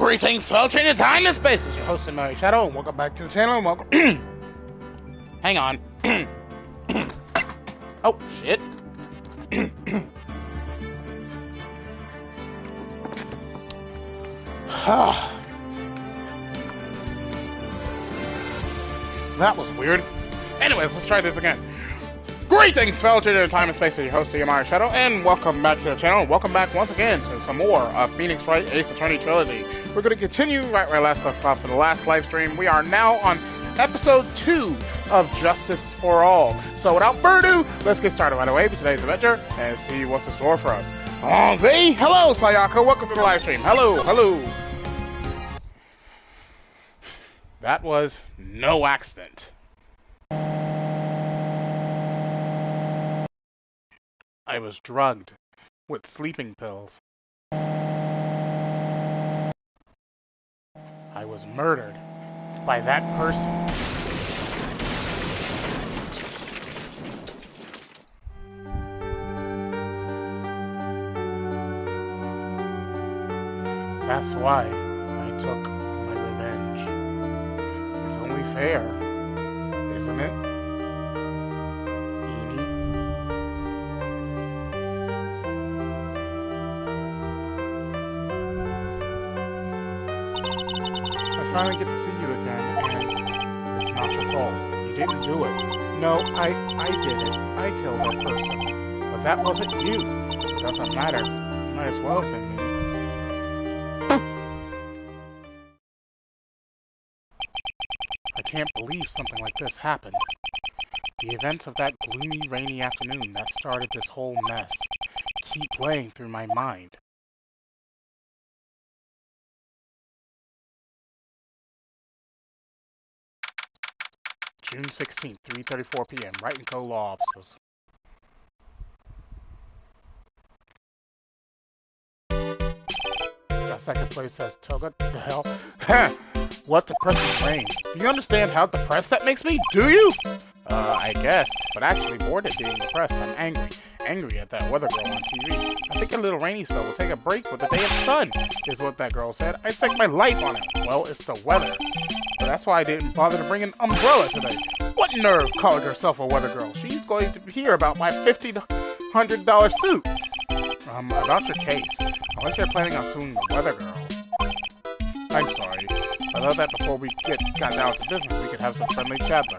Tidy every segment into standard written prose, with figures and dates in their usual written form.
Greetings, fellow in time and space. It's your host, TheAmariaShadow, and welcome back to the channel. And welcome. Hang on. Oh shit. That was weird. Anyways, let's try this again. Greetings, fellow in time and space. It's your host, TheAmariaShadow, and welcome back to the channel. Welcome back once again to some more of Phoenix Wright Ace Attorney Trilogy. We're going to continue right where I last left off for the last live stream. We are now on episode 2 of Justice for All. So without further ado, let's get started right away with today's adventure and see what's in store for us. Hello, Sayaka. Welcome to the live stream. Hello. That was no accident. I was drugged with sleeping pills. I was murdered by that person. That's why I took my revenge. It's only fair, isn't it? I finally get to see you again, and it's not your fault. You didn't do it. No, I did it. I killed that person. But that wasn't you. It doesn't matter. You might as well have been me. I can't believe something like this happened. The events of that gloomy, rainy afternoon that started this whole mess keep playing through my mind. June 16th, 3:34 p.m. Wright & Co. Law Offices. That second place says, Toga, the hell? What depressing rain. Do you understand how depressed that makes me? Do you? I guess. But actually, more than being depressed, I'm angry. Angry at that weather girl on TV. I think a little rainy spell will take a break with the day of sun, is what that girl said. I'd stake my life on it. Well, it's the weather. So that's why I didn't bother to bring an umbrella today. What nerve calling herself a weather girl? She's going to hear about my $50 to $100 suit. About your case. Unless you're planning on suing the weather girl. I'm sorry. I thought that before we got down to business, we could have some friendly chatter.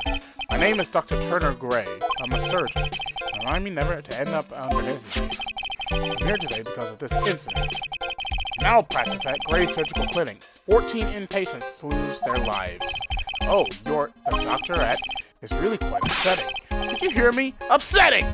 My name is Dr. Turner Gray. I'm a surgeon. Remind me never to end up under his name. I'm here today because of this incident. Malpractice at Gray Surgical Clinic. 14 inpatients lose their lives. Oh, you're the doctor at... It's really quite upsetting. Did you hear me? Upsetting!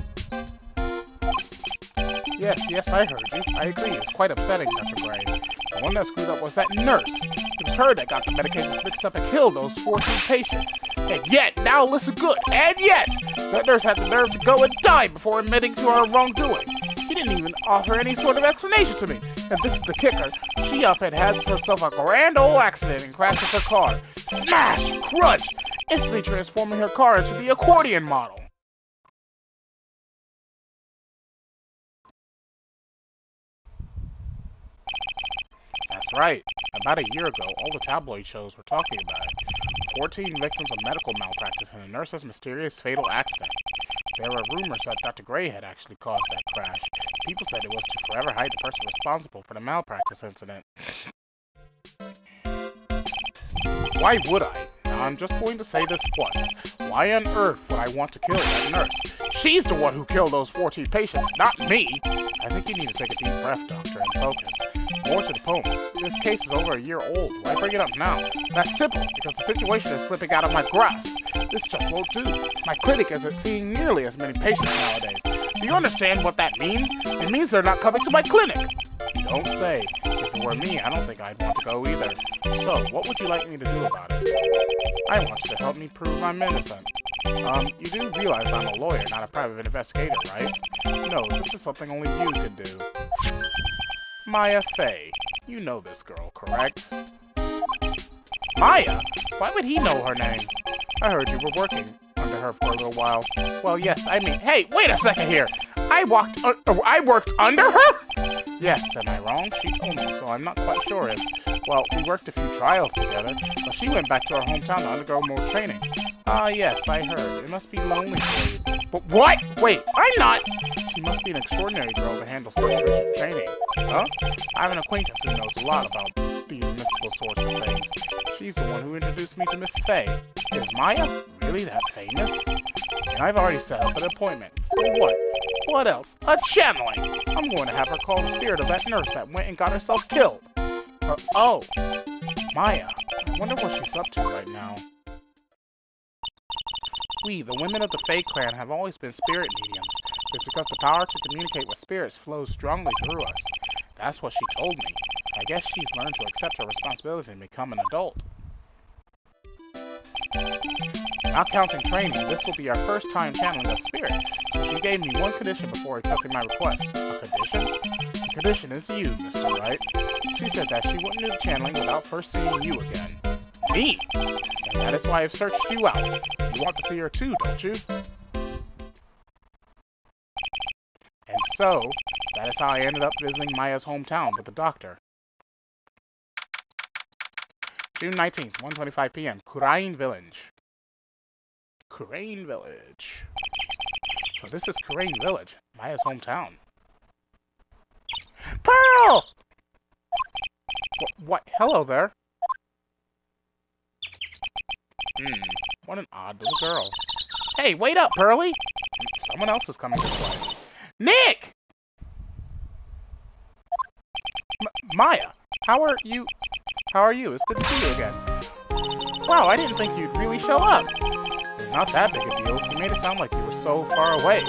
Yes, I heard you. I agree. It's quite upsetting, Dr. Gray. The one that screwed up was that nurse. It was her that got the medications mixed up and killed those 14 patients. And yet, now listen good, and yet, that nurse had the nerve to go and die before admitting to her wrongdoing. She didn't even offer any sort of explanation to me. And this is the kicker. She up and had herself a grand old accident and crashes her car. Smash! Crunch! Instantly transforming her car into the accordion model. That's right. About a year ago, all the tabloid shows were talking about it. 14 victims of medical malpractice and a nurse's mysterious fatal accident. There were rumors that Dr. Gray had actually caused that crash. People said it was to forever hide the person responsible for the malpractice incident. Why would I? Now I'm just going to say this once. Why on earth would I want to kill that nurse? She's the one who killed those 14 patients, not me! I think you need to take a deep breath, doctor, and focus. More to the point, this case is over a year old. Why bring it up now? That's simple, because the situation is slipping out of my grasp. This just won't do. My clinic isn't seeing nearly as many patients nowadays. Do you understand what that means? It means they're not coming to my clinic. You don't say. If it were me, I don't think I'd want to go either. So, what would you like me to do about it? I want you to help me prove I'm innocent. You do realize I'm a lawyer, not a private investigator, right? No, this is something only you can do. Maya Fey. You know this girl, correct? Maya? Why would he know her name? I heard you were working under her for a little while. Well, yes, I mean... Hey, wait a second here! I worked under her? Yes, am I wrong? She told me, so I'm not quite sure if... Well, we worked a few trials together, but she went back to her hometown to undergo more training. Ah, yes, I heard. It must be lonely for you. But what? Wait, I'm not! She must be an extraordinary girl to handle such rigid training. Huh? I have an acquaintance who knows a lot about these mystical sorts of things. She's the one who introduced me to Miss Faye. Is Maya really that famous? And I've already set up an appointment. For what? What else? A channeling! I'm going to have her call the spirit of that nurse that went and got herself killed. Oh. Maya. I wonder what she's up to right now. We, the women of the Fae clan, have always been spirit mediums. It's because the power to communicate with spirits flows strongly through us. That's what she told me. I guess she's learned to accept her responsibility and become an adult. Not counting training, this will be our first time channeling a spirit. So she gave me one condition before accepting my request. A condition? The condition is you, Mr. Wright. She said that she wouldn't do the channeling without first seeing you again. Me? And that is why I've searched you out. You want to see her too, don't you? And so, that is how I ended up visiting Maya's hometown with the doctor. June 19th, 1:25 p.m. Kurain Village. Kurain Village. So this is Kurain Village, Maya's hometown. Pearl! What? Hello there. What an odd little girl. Hey, wait up, Pearly! Someone else is coming this way. Nick! Maya, how are you? It's good to see you again. Wow, I didn't think you'd really show up. It's not that big a deal. You made it sound like you were so far away.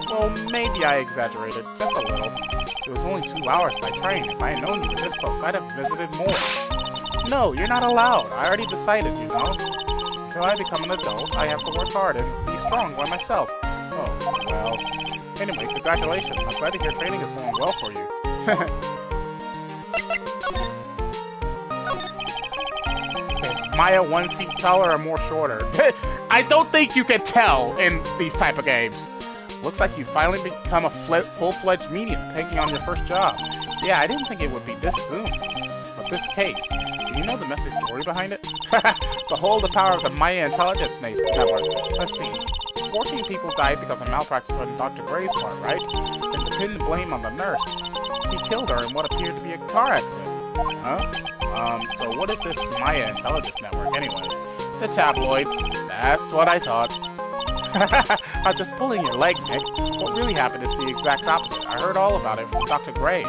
Well, maybe I exaggerated, just a little. It was only 2 hours by train. If I had known you were this close, I'd have visited more. No, you're not allowed. I already decided, you know. Until I become an adult, I have to work hard and be strong by myself. Oh, well. Anyway, congratulations. I'm glad to hear training is going well for you. Is Maya 1 feet taller or more shorter? I don't think you can tell in these type of games. Looks like you finally become a full-fledged medium, taking on your first job. Yeah, I didn't think it would be this soon. But this case, do you know the messy story behind it? Behold the power of the Maya Intelligence Network. Let's see. 14 people died because of malpractice on Dr. Gray's part, right? Then to pin the blame on the nurse. He killed her in what appeared to be a car accident. Huh? So what is this Maya Intelligence Network anyway? The tabloids. That's what I thought. I'm just pulling your leg, Nick. What really happened is the exact opposite. I heard all about it from Dr. Gray.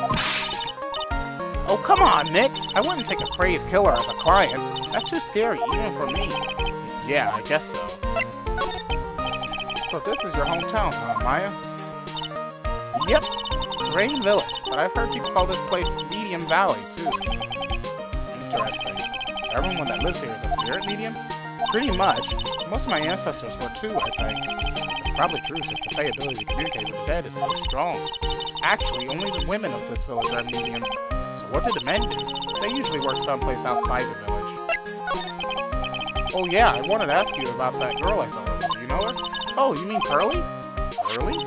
Oh, come on, Nick. I wouldn't take a crazed killer as a client. That's too scary, even for me. Yeah, I guess so. So this is your hometown, huh, Maya? Yep, Rain Village. But I've heard people call this place Medium Valley, too. Interesting. So everyone that lives here is a spirit medium? Pretty much. Most of my ancestors were too, I think. It's probably true since the Fae ability to communicate with the dead is so strong. Actually, only the women of this village are mediums. So what did the men do? They usually work someplace outside the village. Oh yeah, I wanted to ask you about that girl I saw earlier. Do you know her? Oh, you mean Pearly? Pearly?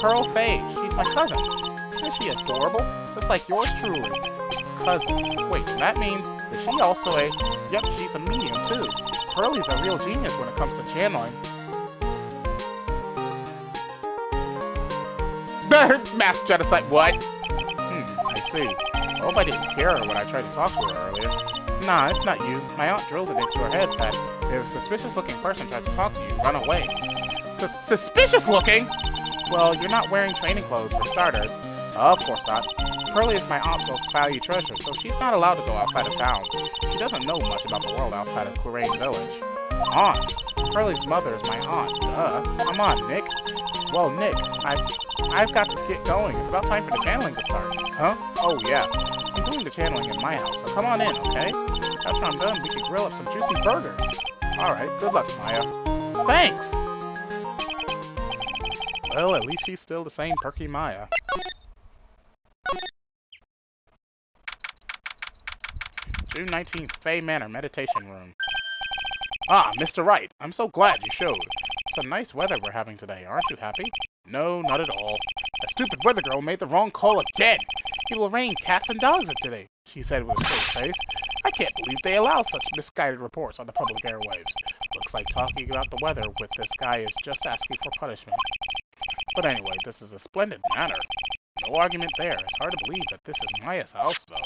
Pearl Faye. She's my cousin. Isn't she adorable? Just like yours truly. Cousin. Wait, that means, is she also a... Yep, she's a medium too. Pearly's a real genius when it comes to channeling. Mass genocide, what? I see. I hope I didn't scare her when I tried to talk to her earlier. Nah, it's not you. My aunt drilled it into her head that if a suspicious-looking person tried to talk to you, run away. Suspicious-looking? Well, you're not wearing training clothes, for starters. Of course not. Pearly is my aunt's most valued treasure, so she's not allowed to go outside of town. She doesn't know much about the world outside of Kurain Village. Aunt? Pearly's mother is my aunt. Duh. Come on, Nick. Well, Nick, I've got to get going. It's about time for the channeling to start. Huh? Oh, yeah. I'm doing the channeling in my house, so come on in, okay? After I'm done, we can grill up some juicy burgers. Alright, good luck, Maya. Thanks! Well, at least she's still the same perky Maya. June 19th, Fae Manor Meditation Room. Ah, Mr. Wright, I'm so glad you showed. Some nice weather we're having today, aren't you happy? No, not at all. A stupid weather girl made the wrong call again. It will rain cats and dogs today. She said with a straight face. I can't believe they allow such misguided reports on the public airwaves. Looks like talking about the weather with this guy is just asking for punishment. But anyway, this is a splendid manner. No argument there. It's hard to believe that this is Maya's house, though.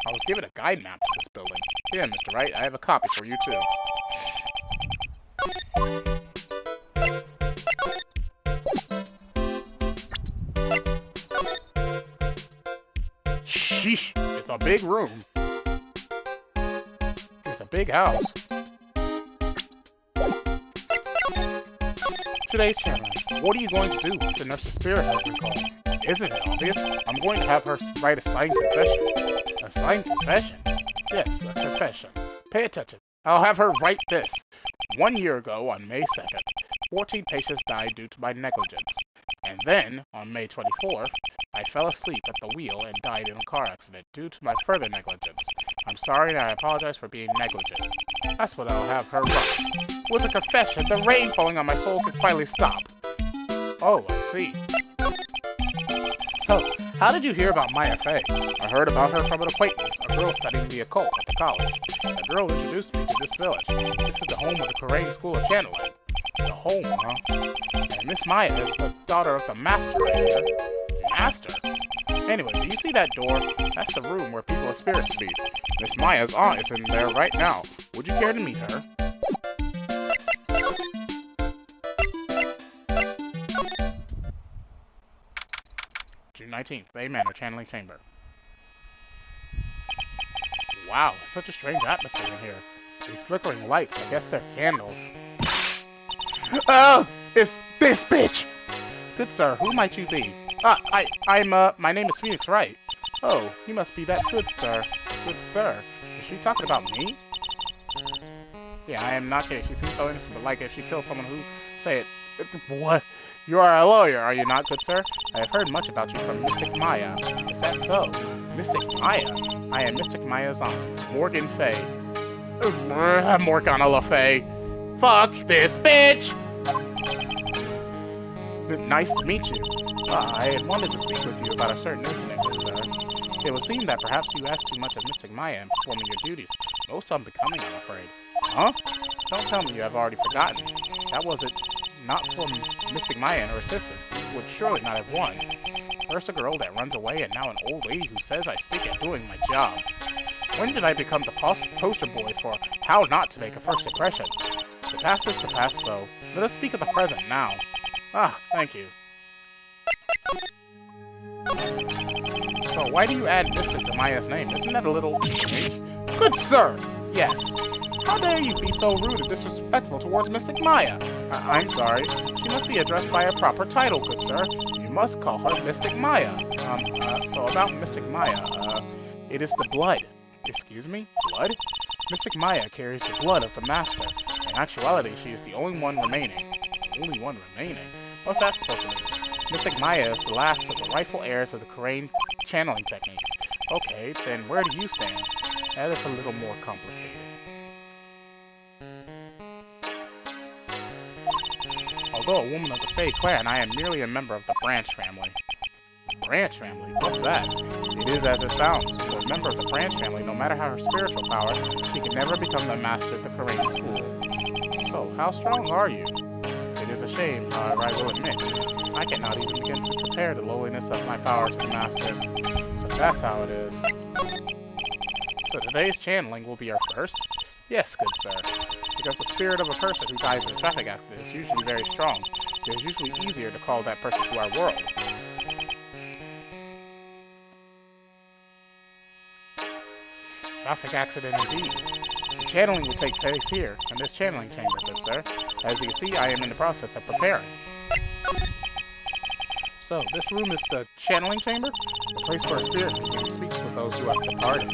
I was given a guide map to this building. Here, Mr. Wright, I have a copy for you, too. Sheesh, it's a big room. It's a big house. Today's challenge. What are you going to do if the nurse's spirit has been called? Isn't it obvious? I'm going to have her write a signed confession. A signed confession? Yes, a confession. Pay attention. I'll have her write this. 1 year ago, on May 2nd, 14 patients died due to my negligence. And then, on May 24th, I fell asleep at the wheel and died in a car accident due to my further negligence. I'm sorry and I apologize for being negligent. That's what I'll have her write. With a confession, the rain falling on my soul can finally stop. Oh, I see. So, how did you hear about Maya Fey? I heard about her from an acquaintance, a girl studying the occult at the college. The girl introduced me to this village. This is the home of the Korean School of Channeling. The home, huh? And Miss Maya is the daughter of the master right here. Master? Anyway, do you see that door? That's the room where people of spirits meet. Miss Maya's aunt is in there right now. Would you care to meet her? June 19th, Bay Manor Channeling Chamber. Wow, such a strange atmosphere in here. These flickering lights, I guess they're candles. Oh, it's this bitch! Good sir, who might you be? My name is Phoenix Wright. Oh, you must be that good sir. Good sir. Is she talking about me? Yeah, I am not kidding. She seems so innocent, but like if she kills someone who... Say it. What? You are a lawyer, are you not, good sir? I have heard much about you from Mystic Maya. Is that so? Mystic Maya? I am Mystic Maya's aunt, Morgan Fay. Morgana Le Fay. Fuck this bitch! Nice to meet you. I had wanted to speak with you about a certain incident, good sir. It would seem that perhaps you asked too much of Mystic Maya in performing your duties. Most unbecoming, I'm afraid. Huh? Don't tell me you have already forgotten. That wasn't... Not for Mystic Maya and her assistants, you would surely not have won. First a girl that runs away, and now an old lady who says I stink at doing my job. When did I become the poster boy for how not to make a first impression? The past is the past, though. Let us speak of the present now. Ah, thank you. So, why do you add Mystic to Maya's name? Isn't that a little strange? Good sir! Yes. How dare you be so rude and disrespectful towards Mystic Maya? I'm sorry. She must be addressed by a proper title, good sir. You must call her Mystic Maya. So about Mystic Maya, it is the blood. Excuse me? Blood? Mystic Maya carries the blood of the Master. In actuality, she is the only one remaining. The only one remaining? What's that supposed to mean? Mystic Maya is the last of the rightful heirs of the Korean channeling technique. Okay, then where do you stand? That is a little more complicated. Although a woman of the Fey clan, I am merely a member of the Branch family. Branch family? What's that? It is as it sounds. For a member of the Branch family, no matter how her spiritual power, she can never become the master of the Korean school. So, how strong are you? It is a shame, however, I will admit. I cannot even begin to compare the lowliness of my power to the master's. So that's how it is. So today's channeling will be our first? Yes, good sir. Because the spirit of a person who dies in a traffic accident is usually very strong. It is usually easier to call that person to our world. Traffic accident indeed. The channeling will take place here, in this channeling chamber, good sir. As you can see, I am in the process of preparing. So, this room is the channeling chamber? The place where a spirit medium speaks with those who have departed.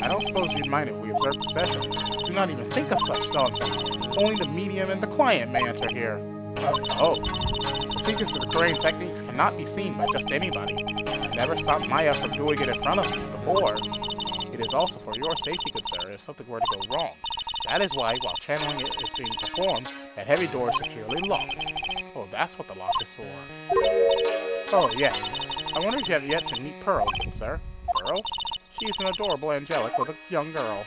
I don't suppose you'd mind if we observe the session. Do not even think of such nonsense. Only the medium and the client may enter here. The secrets of the Korean techniques cannot be seen by just anybody. I never stopped Maya from doing it in front of me before. It is also for your safety, good sir, if something were to go wrong. That is why, while channeling it is being performed, that heavy door is securely locked. Oh, that's what the lock is for. Oh, yes. I wonder if you have yet to meet Pearl, good sir. Pearl? She's an adorable angelic with a young girl.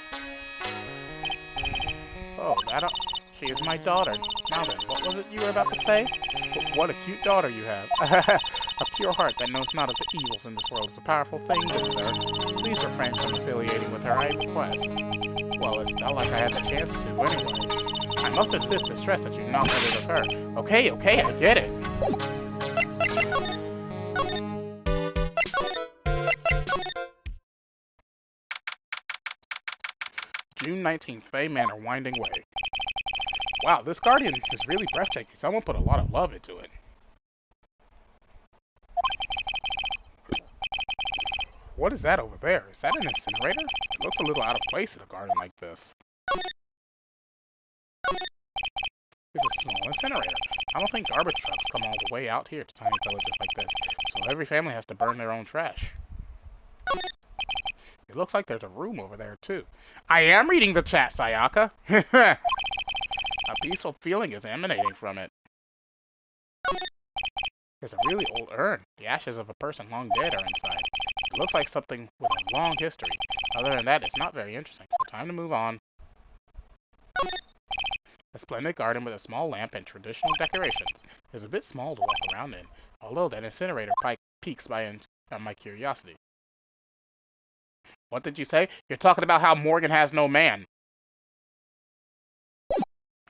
Oh, she is my daughter. Now then, what was it you were about to say? What a cute daughter you have. A pure heart that knows not of the evils in this world is a powerful thing, good sir. Please refrain from affiliating with her, I request. Well, it's not like I had the chance to, anyway. I must insist and stress that you do not let it occur. Okay, I get it. June 19th, Fay Manor, Winding Way. Wow, this guardian is really breathtaking. Someone put a lot of love into it. What is that over there? Is that an incinerator? It looks a little out of place in a garden like this. It's a small incinerator. I don't think garbage trucks come all the way out here to tiny villages like this, so every family has to burn their own trash. It looks like there's a room over there, too. I am reading the chat, Sayaka! A peaceful feeling is emanating from it. There's a really old urn. The ashes of a person long dead are inside. It looks like something with a long history. Other than that, it's not very interesting, so time to move on. A splendid garden with a small lamp and traditional decorations. It's a bit small to walk around in, although that incinerator piques my curiosity. What did you say? You're talking about how Morgan has no man.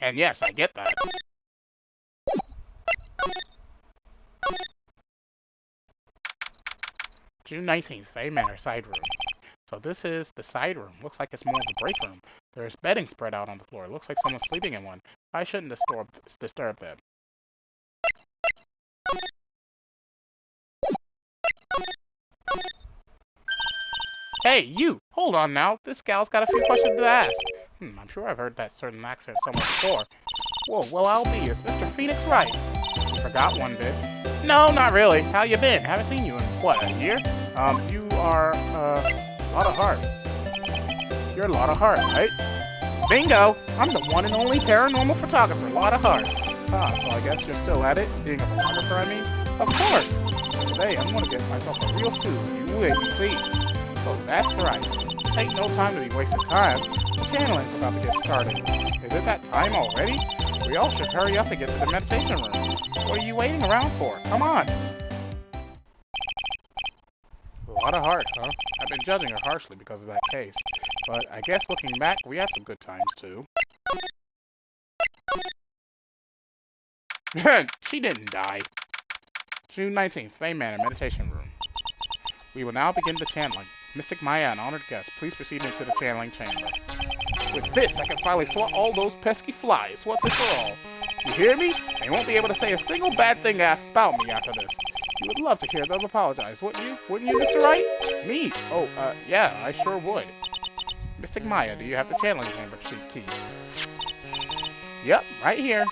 And yes, I get that. June 19th, Fay Manor, side room. So this is the side room. Looks like it's more of a break room. There's bedding spread out on the floor. Looks like someone's sleeping in one. I shouldn't disturb them. Hey, you! Hold on now. This gal's got a few questions to ask. I'm sure I've heard that certain accent somewhere before. Whoa, well, I'll be. Is Mr. Phoenix right? You forgot one bit. No, not really. How you been? Haven't seen you in, what, a year? You are, a lot of heart. You're a lot of heart, right? Bingo! I'm the one and only paranormal photographer, Lot of Heart. Ah, so I guess you're still at it, being a photographer, I mean? Of course! Today, I'm gonna get myself a real scoop. You wait and see. So that's right. Take no time to be wasting time. The channeling's about to get started. Is it that time already? We all should hurry up and get to the meditation room. What are you waiting around for? Come on! A lot of heart, huh? I've been judging her harshly because of that case. But I guess looking back, we had some good times, too. She didn't die. June 19th, Fay Manor, meditation room. We will now begin the channeling. Mystic Maya, an honored guest, please proceed into the channeling chamber. With this, I can finally swat all those pesky flies. What's it for all? You hear me? They won't be able to say a single bad thing about me after this. You would love to hear them apologize, wouldn't you? Wouldn't you, Mr. Wright? Me? Oh, yeah, I sure would. Mystic Maya, do you have the channeling chamber key? Yep, right here.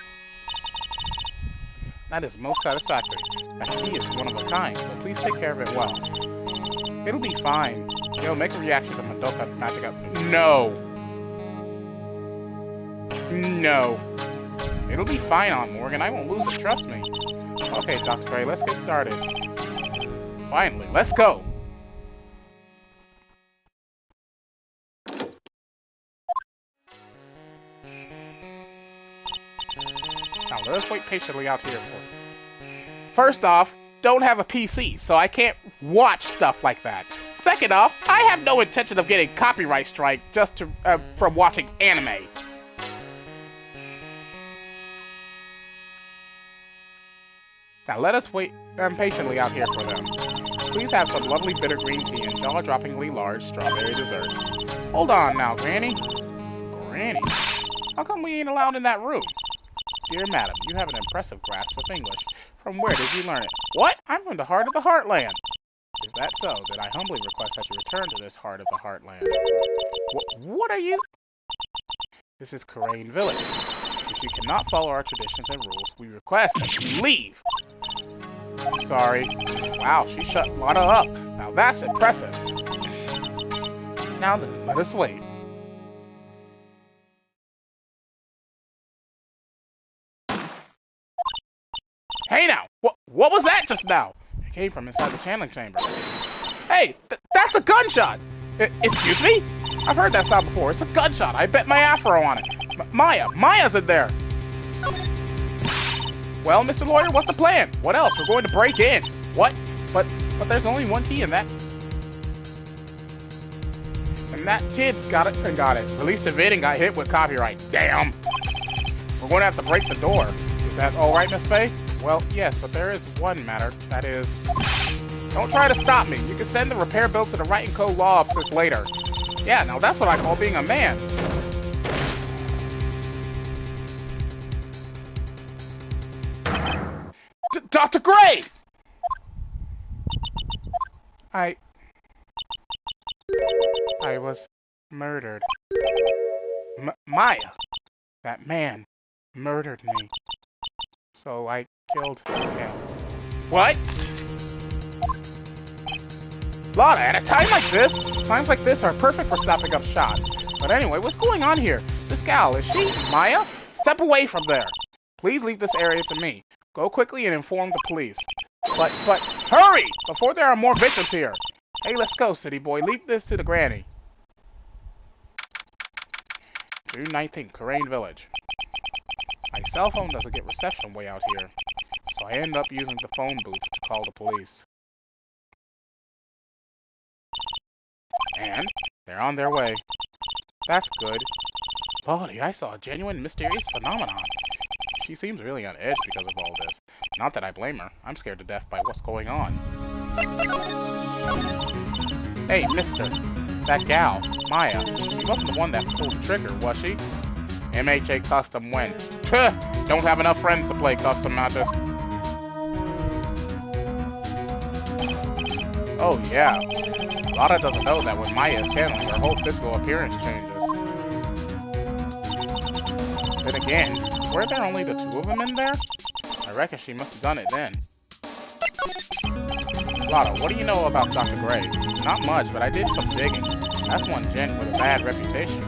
That is most satisfactory. That key is one of a kind, so please take care of it well. It'll be fine. It'll make a reaction to Madoka magic up. No! No. It'll be fine, Aunt Morgan. I won't lose it, trust me. Okay, Dr. Gray, let's get started. Finally, let's go! Now, let us wait patiently out here for you. First off, don't have a PC, so I can't watch stuff like that. Second off, I have no intention of getting copyright strike just to from watching anime. Now let us wait patiently out here for them. Please have some lovely bitter green tea and jaw-droppingly large strawberry dessert. Hold on now, Granny. Granny? How come we ain't allowed in that room? Dear madam, you have an impressive grasp of English. From where did you learn it? What? I'm from the heart of the Heartland. Is that so? Then I humbly request that you return to this heart of the Heartland. What are you? This is Karain Village. If you cannot follow our traditions and rules, we request that you leave. Sorry. Wow, she shut Lana up. Now that's impressive. Now then, let us wait. Hey now! What was that just now? It came from inside the channeling chamber. Hey! That's a gunshot! Excuse me? I've heard that sound before. It's a gunshot. I bet my afro on it. Maya's in there. Well, Mr. Lawyer, what's the plan? What else? We're going to break in. What? But there's only one key in that. And that kid's got it and got it. Released a vid and got hit with copyright. Damn. We're going to have to break the door. Is that all right, Miss Faye? Well, yes, but there is one matter. That is... Don't try to stop me. You can send the repair bill to the Wright & Co. law office later. Yeah, now that's what I call being a man. Dr. Gray! I was murdered. Maya, that man, murdered me. So I killed him. What? Lotta, at a time like this, times like this are perfect for stopping up shots. But anyway, what's going on here? This gal, is she Maya? Step away from there. Please leave this area to me. Go quickly and inform the police. But, hurry! Before there are more victims here. Hey, let's go, city boy. Leave this to the granny. June 19th, Coraine Village. My cell phone doesn't get reception way out here. So I end up using the phone booth to call the police. And they're on their way. That's good. Lordy, I saw a genuine mysterious phenomenon. She seems really on edge because of all this. Not that I blame her. I'm scared to death by what's going on. Hey, mister. That gal, Maya, she wasn't the one that pulled the trigger, was she? MHA Custom when? Tuh! Don't have enough friends to play custom matches. Oh, yeah. Lotta doesn't know that when Maya is channeling, her whole physical appearance changes. Then again, were there only the two of them in there? I reckon she must have done it then. Lotta, what do you know about Dr. Gray? Not much, but I did some digging. That's one gent with a bad reputation.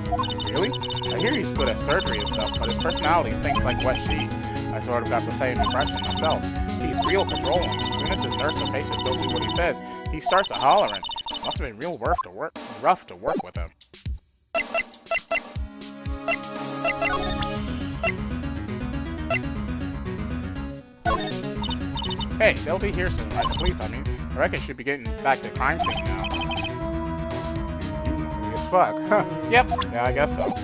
Really? I hear he's good at surgery and stuff, but his personality stinks like wet sheets. I sort of got the same impression myself. He's real controlling. As soon as his nurse or patients don't do what he says, he starts to hollering. Must have been real rough to work with him. Hey, they'll be here soon, right? The police, I mean. I reckon should be getting back to the crime scene now. As fuck. Huh. Yep. Yeah, I guess so.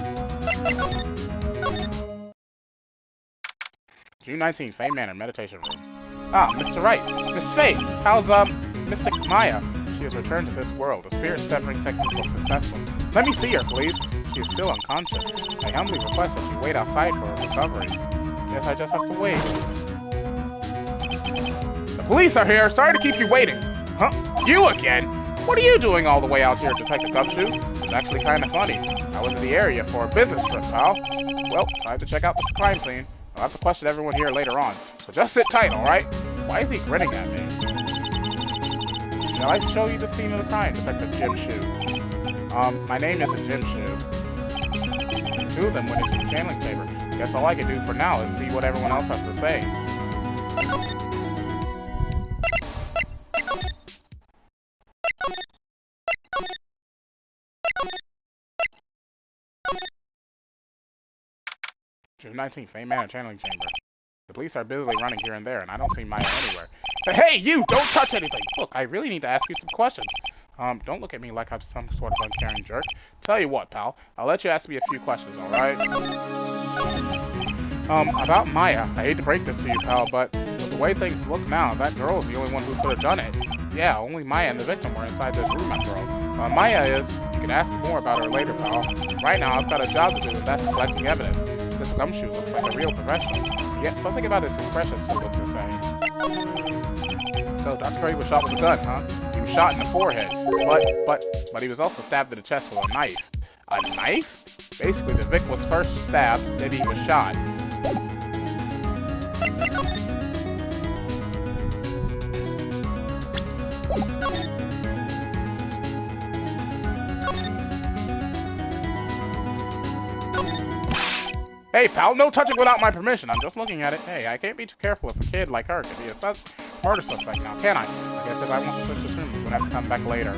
June 19th, Faye Manor, meditation room. Ah, Mr. Wright. Miss Faye, how's, Mystic Maya? She has returned to this world. The spirit-severing technique was successful. Let me see her, please. She is still unconscious. I humbly request that she wait outside for her recovery. Guess I just have to wait. The police are here. Sorry to keep you waiting. Huh? You again? What are you doing all the way out here, Detective Gumshoe? It's actually kind of funny. I was in the area for a business trip, pal. Well, time to check out this crime scene. I'll have to question everyone here later on. So just sit tight, alright? Why is he grinning at me? Shall I show you the scene of the crime, Detective Jim Shoe? My name isn't Jim Shoe. Two of them went into the channeling chamber. Guess all I can do for now is see what everyone else has to say. June 19th, Faye Manor channeling chamber. The police are busily running here and there, and I don't see Maya anywhere. Hey, you! Don't touch anything! Look, I really need to ask you some questions. Don't look at me like I'm some sort of uncaring jerk. Tell you what, pal. I'll let you ask me a few questions, alright? About Maya. I hate to break this to you, pal, but with the way things look now, that girl is the only one who could have done it. Yeah, only Maya and the victim were inside this room after all. Maya is... You can ask more about her later, pal. Right now, I've got a job to do, and that's collecting evidence. This Gumshoe looks like a real professional. Yet something about his expression still looks the same. So, Dr. Gray was shot with a gun, huh? He was shot in the forehead. But he was also stabbed in the chest with a knife. A knife? Basically, the Vic was first stabbed, then he was shot. Hey, pal, no touching without my permission. I'm just looking at it. Hey, I can't be too careful if a kid like her could be a murder suspect now, can I? I guess if I want to switch this room, I'm gonna have to come back later.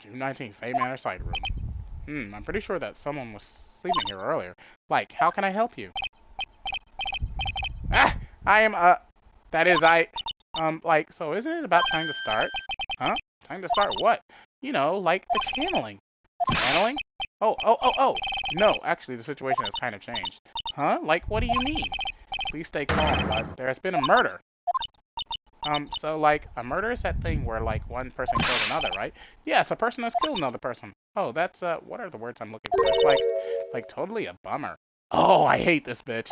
June 19th, Manor side room. I'm pretty sure that someone was sleeping here earlier. Like, how can I help you? Ah! I am, that is, like, so isn't it about time to start? Huh? Time to start what? You know, like the channeling. Channeling? Oh. No, actually, the situation has kind of changed. Huh? Like, what do you mean? Please stay calm, but there has been a murder. So, like, a murder is that thing where, like, one person killed another, right? Yes, a person has killed another person. Oh, that's, what are the words I'm looking for? It's, like, totally a bummer. Oh, I hate this bitch.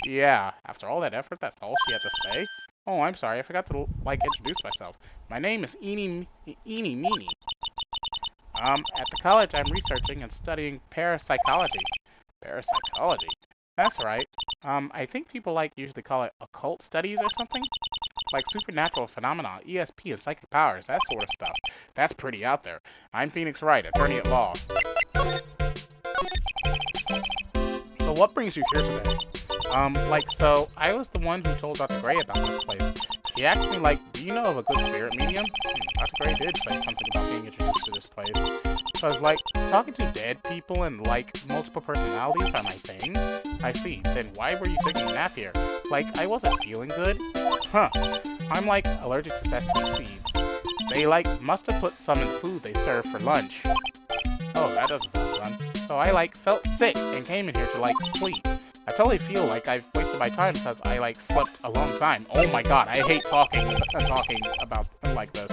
Yeah, after all that effort, that's all she had to say? Oh, I'm sorry, I forgot to, like, introduce myself. My name is Eenie Meenie. At the college, I'm researching and studying parapsychology. Parapsychology? That's right. I think people, like, usually call it occult studies or something? Like supernatural phenomena, ESP, and psychic powers, that sort of stuff. That's pretty out there. I'm Phoenix Wright, attorney at law. So what brings you here today? So, I was the one who told Dr. Gray about this place. He asked me, like, do you know of a good spirit medium? Dr. Gray did say something about being introduced to this place. Because, like, talking to dead people and, like, multiple personalities are my thing. I see. Then why were you taking a nap here? Like, I wasn't feeling good. Huh. I'm, like, allergic to sesame seeds. They, like, must have put some in food they served for lunch. Oh, that doesn't sound fun. So I, like, felt sick and came in here to, like, sleep. I totally feel like I've wasted my time because I, like, slept a long time. Oh my god, I hate talking about like this.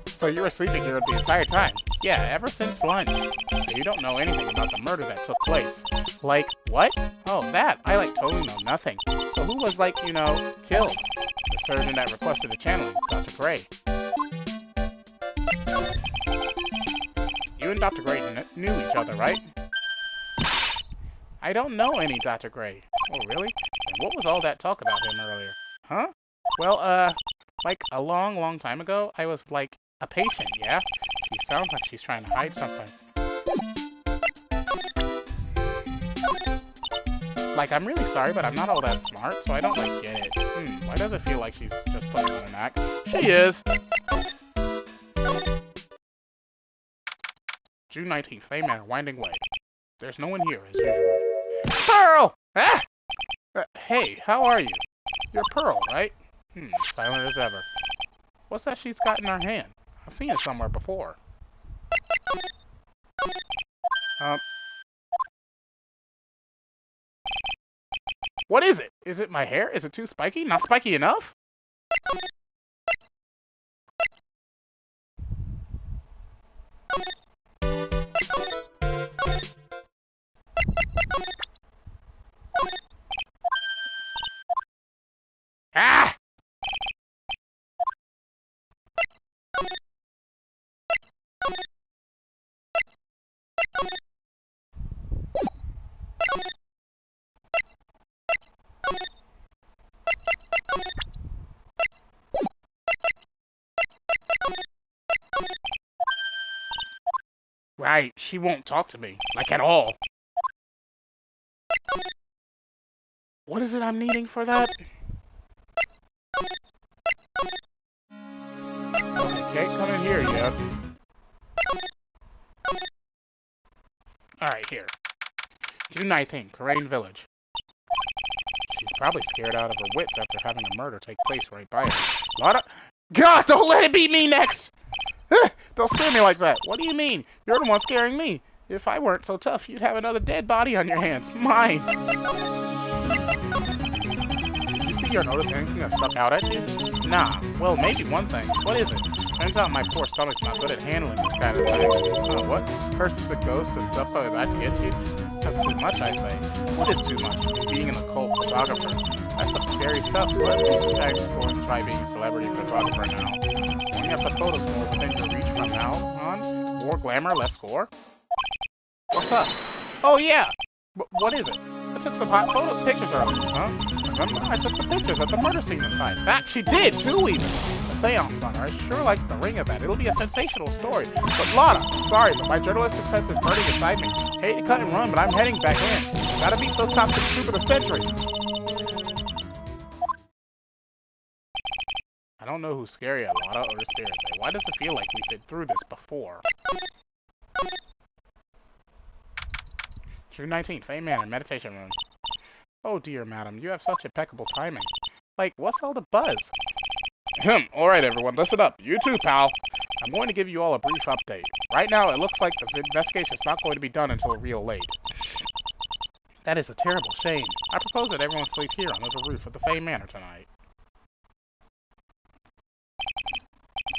So you were sleeping here the entire time? Yeah, ever since lunch. So you don't know anything about the murder that took place. Like, what? Oh, that. I, like, totally know nothing. So who was, like, you know, killed? The surgeon that requested the channeling, Dr. Gray. You and Dr. Gray knew each other, right? I don't know any Dr. Gray. Oh, really? And what was all that talk about him earlier? Huh? Well, like, a long time ago, I was, like, a patient, yeah? She sounds like she's trying to hide something. Like, I'm really sorry, but I'm not all that smart, so I don't, like, get it. Why does it feel like she's just putting on an act? She is! June 19th, Manor, Winding Way. There's no one here, as usual. Pearl! Ah! Hey, how are you? You're Pearl, right? Silent as ever. What's that she's got in her hand? I've seen it somewhere before. What is it? Is it my hair? Is it too spiky? Not spiky enough? Ah! Right, she won't talk to me. Like, at all. What is it I'm needing for that? Okay, come in here, yeah. Alright, here. June 19th, Corain Village. She's probably scared out of her wits after having a murder take place right by her. Lotta... God, don't let it be me next! Don't scare me like that. What do you mean? You're the one scaring me. If I weren't so tough, you'd have another dead body on your hands. Mine! Did you see or notice anything that stuck out at you? Nah. Well, maybe one thing. What is it? Turns out my poor stomach's not good at handling this kind of thing. Oh, what? Curses the ghosts and stuff like that to get you? That's too much, I say. What is too much? Being an occult photographer. That's some scary stuff, but I'm going to try being a celebrity photographer now. Only have the photos more within your reach from now on. More glamour, less score. What's up? Oh, yeah! What is it? I took some hot pictures earlier, huh? Remember? I took the pictures at the murder scene inside. That she did, too, even. The seance runner. I sure like the ring of that. It'll be a sensational story. But Lotta, sorry, but my journalistic sense is burning inside me. Hate to cut and run, but I'm heading back in. Gotta beat those top 6 troop of the century. don't know who's scary, Alana or Spirit. Why does it feel like we've been through this before? June 19th, Fame Manor, Meditation Room. Oh dear, madam, you have such impeccable timing. Like, what's all the buzz? Alright everyone, listen up. You too, pal. I'm going to give you all a brief update. Right now, it looks like the investigation is not going to be done until real late. That is a terrible shame. I propose that everyone sleep here under the roof of the Fame Manor tonight.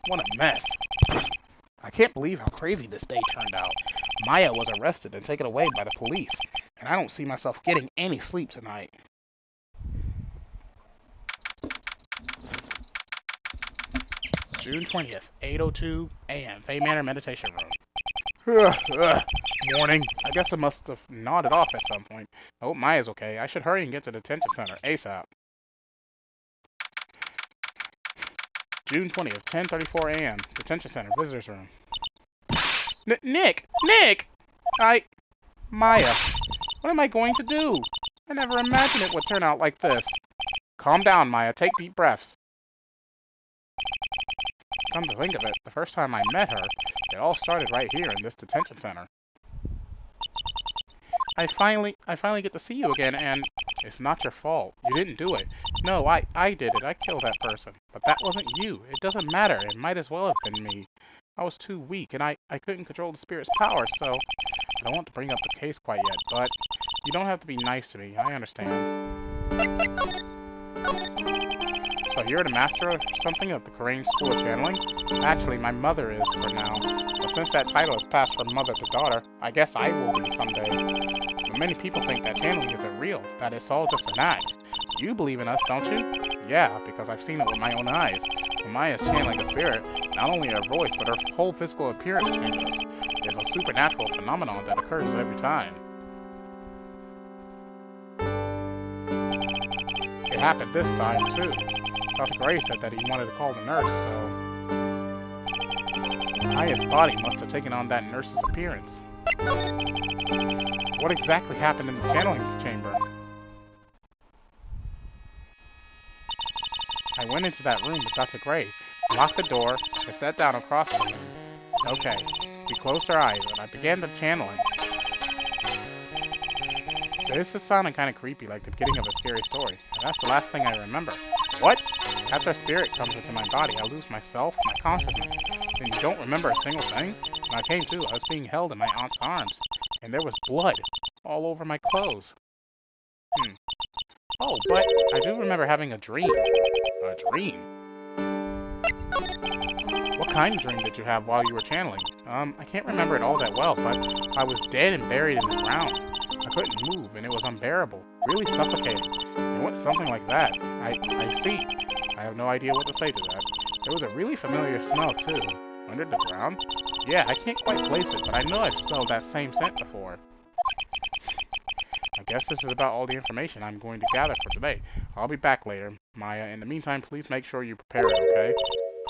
What a mess. I can't believe how crazy this day turned out. Maya was arrested and taken away by the police, and I don't see myself getting any sleep tonight. June 20th, 8:02 a.m., Fame Manor Meditation Room. Morning. I guess I must have nodded off at some point. I hope Maya's okay. I should hurry and get to the detention center ASAP. June 20th, 10:34 a.m., Detention Center, Visitors Room. Nick! Maya, what am I going to do? I never imagined it would turn out like this. Calm down, Maya. Take deep breaths. Come to think of it, the first time I met her, it all started right here in this detention center. I finally get to see you again, and it's not your fault. You didn't do it. No, I did it. I killed that person. But that wasn't you. It doesn't matter. It might as well have been me. I was too weak, and I couldn't control the spirit's power, so I don't want to bring up the case quite yet, but you don't have to be nice to me. I understand. So you're the master or something of the Korean School of Channeling? Actually, my mother is for now. But since that title has passed from mother to daughter, I guess I will be someday. But many people think that channeling isn't real, that it's all just an act. You believe in us, don't you? Yeah, because I've seen it with my own eyes. When Maya's channeling a spirit, not only her voice, but her whole physical appearance changes. It's a supernatural phenomenon that occurs every time. It happened this time, too. Dr. Gray said that he wanted to call the nurse, so Maya's body must have taken on that nurse's appearance. What exactly happened in the channeling chamber? I went into that room with Dr. Gray, locked the door, and sat down across from him. Okay, we closed our eyes, and I began the channeling. This is sounding kind of creepy, like the beginning of a scary story, and that's the last thing I remember. What? After a spirit comes into my body, I lose myself, my consciousness. Then you don't remember a single thing? When I came to, I was being held in my aunt's arms, and there was blood all over my clothes. Oh, but I do remember having a dream. A dream? What kind of dream did you have while you were channeling? I can't remember it all that well, but I was dead and buried in the ground. I couldn't move, and it was unbearable, really suffocating. And what something like that? I see. I have no idea what to say to that. There was a really familiar smell, too. Under the ground? Yeah, I can't quite place it, but I know I've smelled that same scent before. I guess this is about all the information I'm going to gather for today. I'll be back later, Maya. In the meantime, please make sure you prepare it, okay?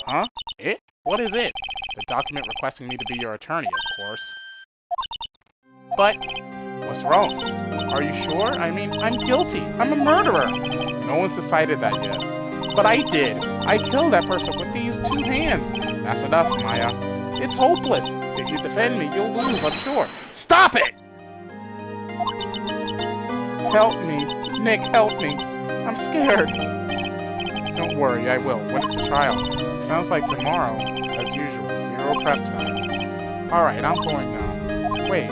Huh? It? What is it? The document requesting me to be your attorney, of course. But what's wrong? Are you sure? I mean, I'm guilty. I'm a murderer. No one's decided that yet. But I did. I killed that person with these two hands. That's enough, Maya. It's hopeless. If you defend me, you'll lose, I'm sure. Stop it! Help me. Nick, help me. I'm scared. Don't worry, I will. When is the trial? Sounds like tomorrow, as usual. Zero prep time. Alright, I'm going now. Wait.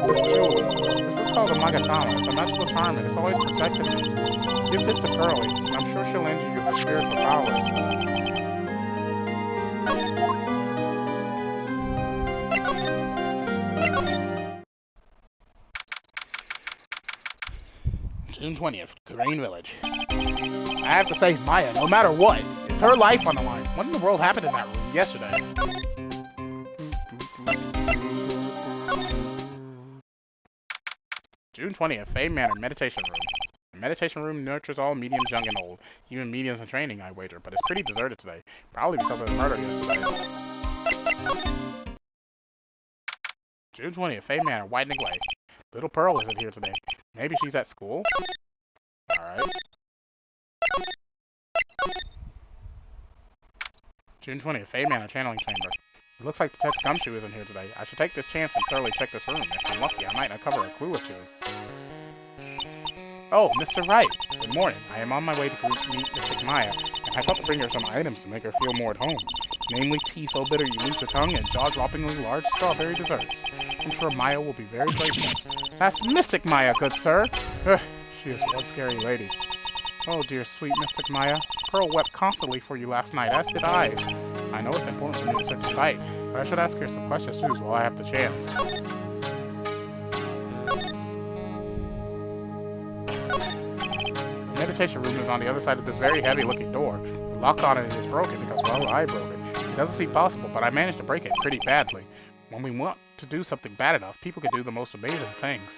This jewel. This is called a Magatama. It's a magical charm and it's always protected me. Give this to Curly. I'm sure she'll lend you her spiritual powers. June 20th, Green Village. I have to save Maya, no matter what. It's her life on the line. What in the world happened in that room yesterday? June 20th, Fame Manor, Meditation Room. The meditation room nurtures all mediums young and old. Even mediums in training, I wager, but it's pretty deserted today. Probably because of the murder yesterday. June 20th, Fame Manor, Whitening Way. Little Pearl isn't here today. Maybe she's at school? Alright. June 20th, Fey Manor Channeling Chamber. It looks like Detective Gumshoe isn't here today. I should take this chance and thoroughly check this room. If I'm lucky, I might uncover a clue or two. Oh, Mr. Wright. Good morning. I am on my way to meet Mystic Maya, and I thought to bring her some items to make her feel more at home. Namely, tea so bitter you lose your tongue and jaw-droppingly large strawberry desserts. I'm sure Maya will be very grateful. That's Mystic Maya, good sir. She is one scary lady. Oh, dear sweet Mystic Maya. Pearl wept constantly for you last night, as did I. I know it's important for me to search the site, but I should ask her some questions too while I have the chance. The meditation room is on the other side of this very heavy-looking door. The lock on it is broken because, well, I broke it. It doesn't seem possible, but I managed to break it pretty badly. When we want to do something bad enough, people can do the most amazing things.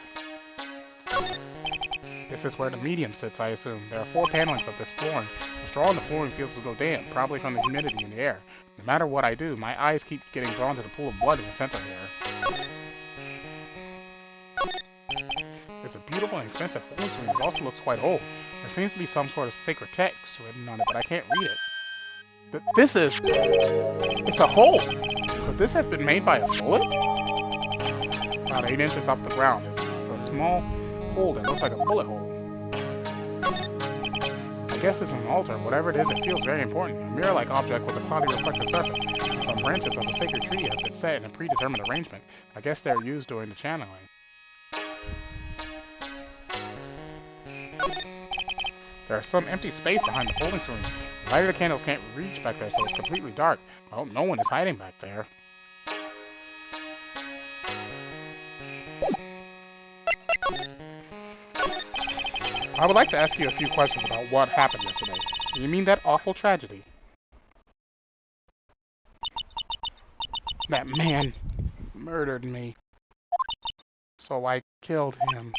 This is where the medium sits, I assume. There are 4 panelings of this flooring. The straw in the flooring feels to go damp, probably from the humidity in the air. No matter what I do, my eyes keep getting drawn to the pool of blood in the center here. It's a beautiful and expensive holy tomb. It also looks quite old. There seems to be some sort of sacred text written on it, but I can't read it. This is... It's a hole! Could this have been made by a bullet? About 8 inches off the ground. It's a small hole that looks like a bullet hole. I guess it's an altar. Whatever it is, it feels very important. A mirror-like object with a cloudy reflective surface. Some branches of the sacred tree have been set in a predetermined arrangement. I guess they're used during the channeling. There's some empty space behind the folding room. The light of the candles can't reach back there, so it's completely dark. Well, no one is hiding back there. I would like to ask you a few questions about what happened yesterday. Do you mean that awful tragedy? That man murdered me. So I killed him.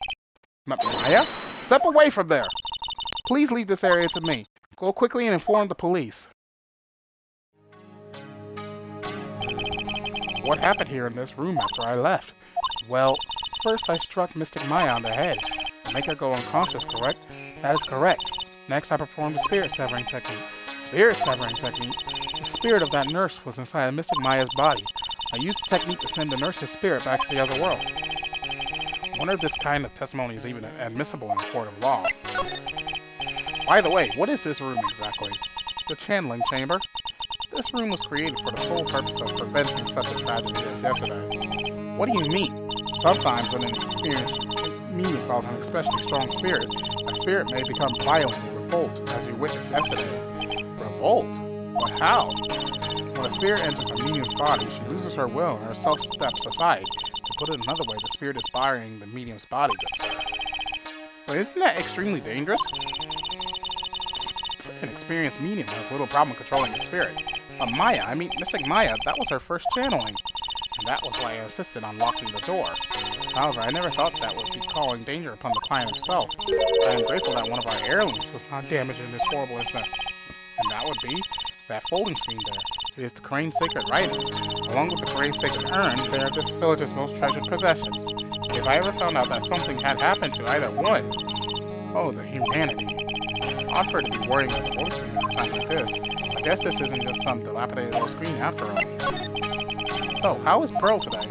Maya? Step away from there! Please leave this area to me. Go quickly and inform the police. What happened here in this room after I left? Well, first I struck Mystic Maya on the head. To make her go unconscious, correct? That is correct. Next I performed the spirit severing technique. Spirit severing technique? The spirit of that nurse was inside Mystic Maya's body. I used the technique to send the nurse's spirit back to the other world. I wonder if this kind of testimony is even admissible in a court of law. By the way, what is this room exactly? The channeling chamber? This room was created for the sole purpose of preventing such a tragedy as yesterday. What do you mean? Sometimes when an experienced medium calls an especially strong spirit, a spirit may become violent and revolt, as you witnessed yesterday. Revolt? But how? When a spirit enters a medium's body, she loses her will and her self steps aside. To put it another way, the spirit is firing the medium's body, good sir. But isn't that extremely dangerous? An experienced medium has little problem controlling the spirit. But Maya, I mean Mystic Maya, that was her first channeling. And that was why I insisted on locking the door. However, I never thought that would be calling danger upon the client himself. I am grateful that one of our heirlooms was not damaged in this horrible incident. And that would be that folding screen there. It is the Crane's sacred writings. Along with the Crane's sacred urn, they are this village's most treasured possessions. If I ever found out that something had happened to either one... Oh, the humanity. Odd for her to be worrying about the folding screen at a time like this. I guess this isn't just some dilapidated old screen after all. So, how is Pearl today?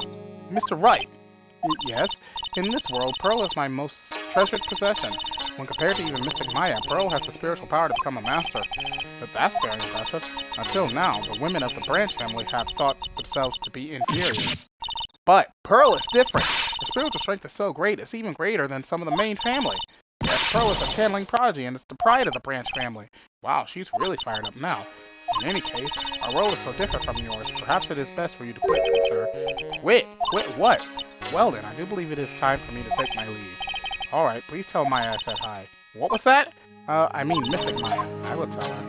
Mr. Wright! Yes? In this world, Pearl is my most treasured possession. When compared to even Mystic Maya, Pearl has the spiritual power to become a master. But that's very impressive. Until now, the women of the Branch family have thought themselves to be inferior. But Pearl is different. Her spiritual strength is so great, it's even greater than some of the main family. Yes, Pearl is a channeling prodigy, and it's the pride of the Branch family. Wow, she's really fired up now. In any case, our world is so different from yours. Perhaps it is best for you to quit, good sir. Quit? Quit what? Well then, I do believe it is time for me to take my leave. Alright, please tell Maya I said hi. What was that? I mean Mystic Maya. I will tell her.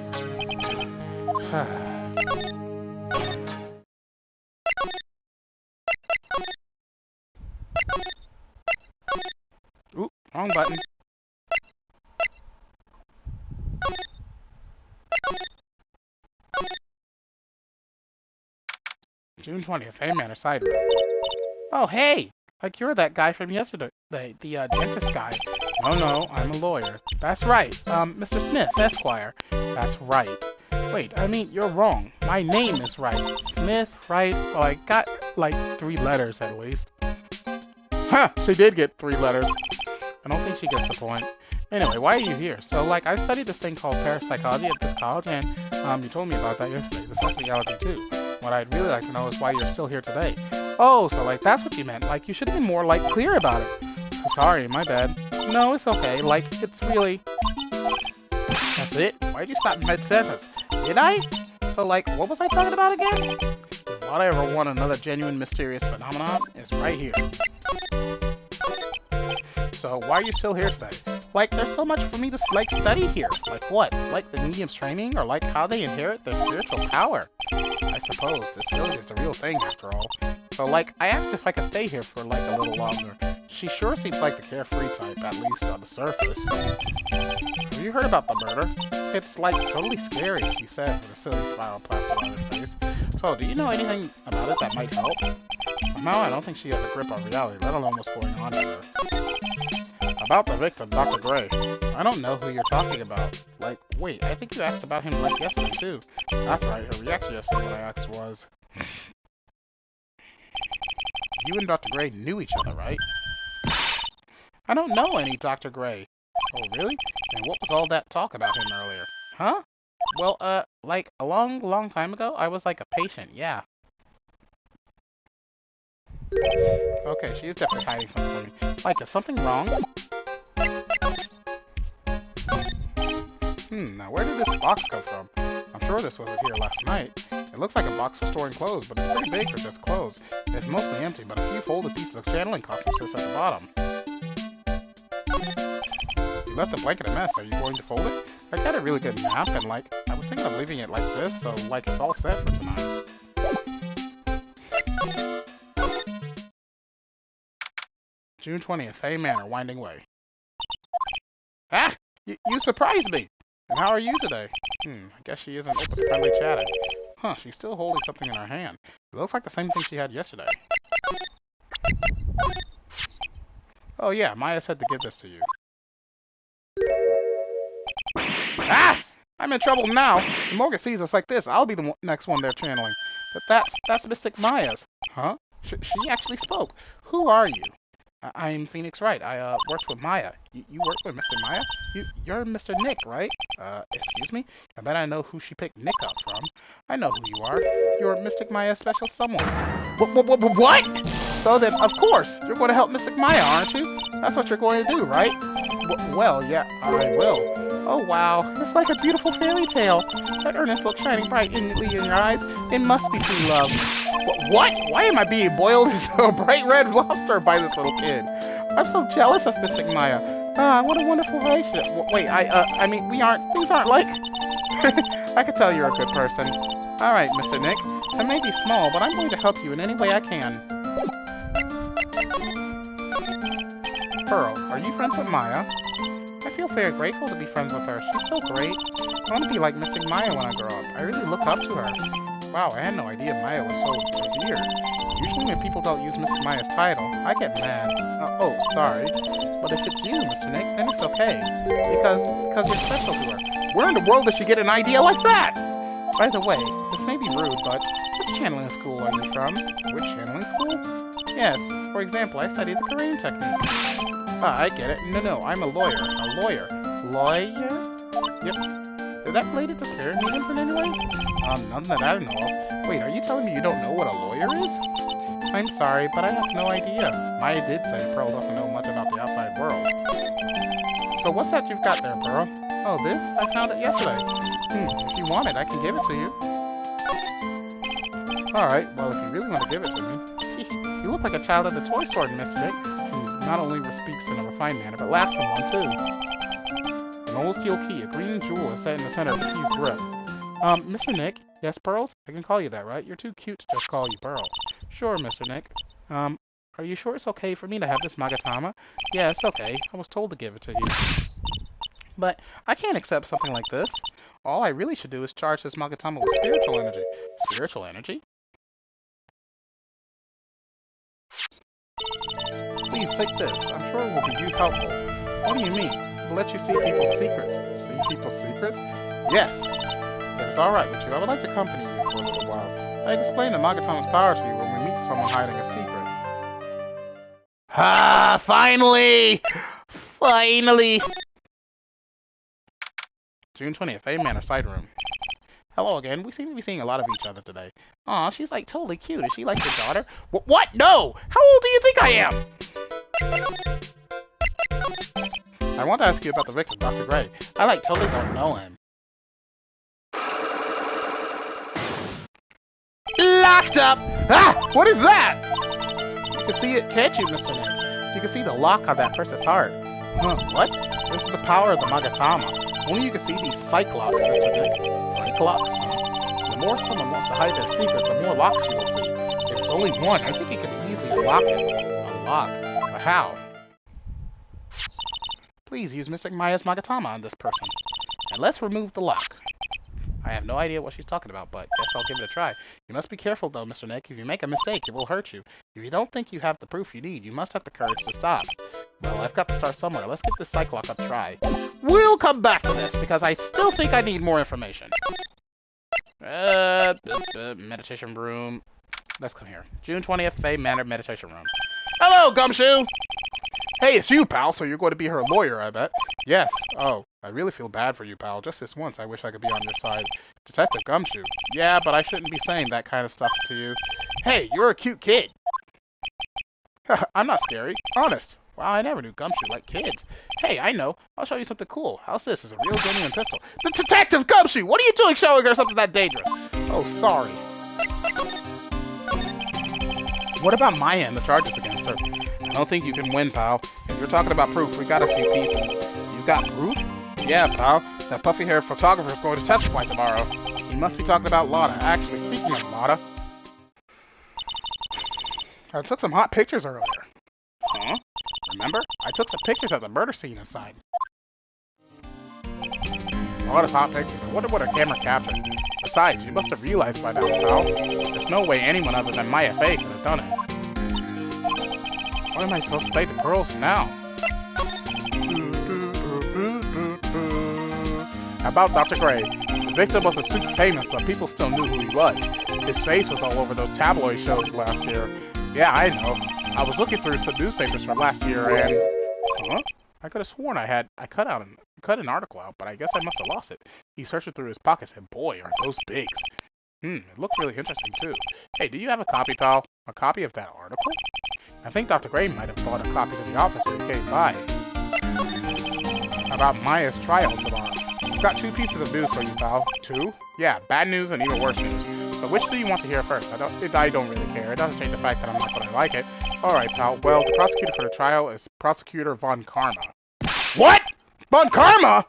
Oop, wrong button. June 20th, Fey Manor side room. Oh, hey! Like you're that guy from yesterday, the dentist guy. No, I'm a lawyer. That's right, Mr. Smith, Esquire. That's right. Wait, I mean, you're wrong. My name is Wright. Smith, Wright. Well, I got like 3 letters at least. Ha! She did get 3 letters. I don't think she gets the point. Anyway, why are you here? So, like, I studied this thing called parapsychology at this college, and you told me about that yesterday. The sociology too. What I'd really like to know is why you're still here today. Oh, so like that's what you meant. Like, you should have been more like clear about it. Sorry, my bad. No, it's okay. Like, it's really. That's it? Why'd you stop mid-sentence? Did I? So, like, what was I talking about again? If I ever want another genuine mysterious phenomenon, it's right here. So, why are you still here today? Like, there's so much for me to, like, study here. Like what? Like the medium's training? Or, like, how they inherit their spiritual power? I suppose. This village is the real thing, after all. So, like, I asked if I could stay here for, like, a little longer. She sure seems like the carefree type, at least on the surface. Have you heard about the murder? It's, like, totally scary, she says, with a silly smile plastered on her face. So, do you know anything about it that might help? Somehow, I don't think she has a grip on reality, let alone what's going on with her. About the victim, Dr. Gray. I don't know who you're talking about. Like, wait, I think you asked about him like yesterday, too. That's right, her reaction yesterday when I asked was... You and Dr. Gray knew each other, right? I don't know any Dr. Gray. Oh, really? And what was all that talk about him earlier? Huh? Well, like, a long time ago, I was like a patient, yeah. Okay, she is definitely hiding something from me. Like, is something wrong? Now where did this box come from? I'm sure this wasn't here last night. It looks like a box for storing clothes, but it's pretty big for just clothes. It's mostly empty, but a few folded pieces of channeling costume sits at the bottom. You left the blanket a mess. Are you going to fold it? I got a really good nap, and like, I was thinking of leaving it like this, so like it's all set for tonight. June 20th, Hay Manor, Winding Way. Ah! You surprised me! And how are you today? I guess she isn't open to friendly chatting. Huh, she's still holding something in her hand. It looks like the same thing she had yesterday. Oh yeah, Maya said to give this to you. Ah! I'm in trouble now! If Morgan sees us like this, I'll be the next one they're channeling. But that's Mystic Maya's. Huh? She actually spoke. Who are you? I'm Phoenix Wright. I worked with Maya. You worked with Mr. Maya? You're Mr. Nick, right? Excuse me? I bet I know who she picked Nick up from. I know who you are. You're Mystic Maya's special someone. What? So then, of course, you're going to help Mystic Maya, aren't you? That's what you're going to do, right? Well, yeah, I will. Oh, wow. It's like a beautiful fairy tale. That earnest look shining brightly in your eyes. It must be true love. What? Why am I being boiled into a bright red lobster by this little kid? I'm so jealous of Mystic Maya. Ah, what a wonderful relationship. Wait, I mean, things aren't like... I can tell you're a good person. Alright, Mr. Nick. I may be small, but I'm going to help you in any way I can. Pearl, are you friends with Maya? I feel very grateful to be friends with her. She's so great. I want to be like Mystic Maya when I grow up. I really look up to her. Wow, I had no idea Maya was so revered. Usually when people don't use Mystic Maya's title, I get mad. Oh, sorry. But if it's you, Mr. Nick, then it's okay. Because you're special to her. Where in the world did she get an idea like that? By the way, this may be rude, but which channeling school are you from? Which channeling school? Yes, for example, I studied the Korean technique. Ah, I get it. No, I'm a lawyer. A lawyer. Lawyer? Yep. Is that related to spirit mediums in any way? None that I know of. Wait, are you telling me you don't know what a lawyer is? I'm sorry, but I have no idea. Maya did say Pearl doesn't know much about the outside world. So what's that you've got there, Pearl? Oh, this? I found it yesterday. If you want it, I can give it to you. Alright, well, if you really want to give it to me. You look like a child at the toy store, Mr. Nick, who not only speaks in a refined manner, but laughs in one, too. An old steel key, a green jewel is set in the center of the key's grip. Mr. Nick? Yes, Pearls? I can call you that, right? You're too cute to just call you Pearl. Sure, Mr. Nick. Are you sure it's okay for me to have this Magatama? Yeah, it's okay. I was told to give it to you. But I can't accept something like this. All I really should do is charge this Magatama with spiritual energy. Spiritual energy? Please take this. I'm sure it will be helpful. What do you mean? It will let you see people's secrets. See people's secrets? Yes. If it's alright with you, I would like to accompany you for a little while. I explain the Magatama's power to you when we meet someone hiding a secret. Ah, finally! Finally! June 20th, A Manor side room. Hello again. We seem to be seeing a lot of each other today. Aw, she's like totally cute. Is she like your daughter? What? No! How old do you think I am? I want to ask you about the victim, Dr. Gray. I like totally don't know him. Locked up! Ah! What is that? You can see it, can't you, Mr. Ned? You can see the lock on that person's heart. Huh, what? This is the power of the Magatama. Only you can see these Cyclops, Mr. Ned. Cyclops? Huh? The more someone wants to hide their secret, the more locks you will see. If it's only one, I think you can easily unlock it. Unlock? But how? Please use Mystic Maya's Magatama on this person. And let's remove the lock. I have no idea what she's talking about, but guess I'll give it a try. You must be careful though, Mr. Nick. If you make a mistake, it will hurt you. If you don't think you have the proof you need, you must have the courage to stop. Well, I've got to start somewhere. Let's give this Cyclops a try. We'll come back to this, because I still think I need more information. Meditation room. Let's come here. June 20th, Faye Manor meditation room. Hello, Gumshoe! Hey, it's you, pal, so you're going to be her lawyer, I bet. Yes. Oh, I really feel bad for you, pal. Just this once, I wish I could be on your side. Detective Gumshoe. Yeah, but I shouldn't be saying that kind of stuff to you. Hey, you're a cute kid. I'm not scary. Honest. Wow, I never knew Gumshoe liked kids. Hey, I know. I'll show you something cool. How's this? It's a real genuine pistol. The Detective Gumshoe! What are you doing showing her something that dangerous? Oh, sorry. What about Maya and the charges against her? I don't think you can win, pal. If you're talking about proof, we got a few pieces. You got proof? Yeah, pal. That puffy-haired photographer is going to testify tomorrow. He must be talking about Lotta. Actually, speaking of Lotta, I took some hot pictures earlier. Huh? Remember? I took some pictures of the murder scene inside. Lotta's hot pictures. I wonder what her camera captured. Besides, you must have realized by now, pal. There's no way anyone other than Maya Fey could have done it. What am I supposed to say to girls now? About Dr. Gray. The victim wasn't super famous, but people still knew who he was. His face was all over those tabloid shows last year. Yeah, I know. I was looking through some newspapers from last year and... Huh? I could have sworn I cut an article out, but I guess I must have lost it. He searched through his pockets and boy, are those big. It looks really interesting too. Hey, do you have a copy, pal? A copy of that article? I think Dr. Gray might have bought a copy to the office when he came by. About Maya's trial tomorrow. I've got two pieces of news for you, pal. Two? Yeah, bad news and even worse news. So which do you want to hear first? I don't really care. It doesn't change the fact that I'm not going to like it. Alright, pal. Well, the prosecutor for the trial is Prosecutor Von Karma. What? Von Karma?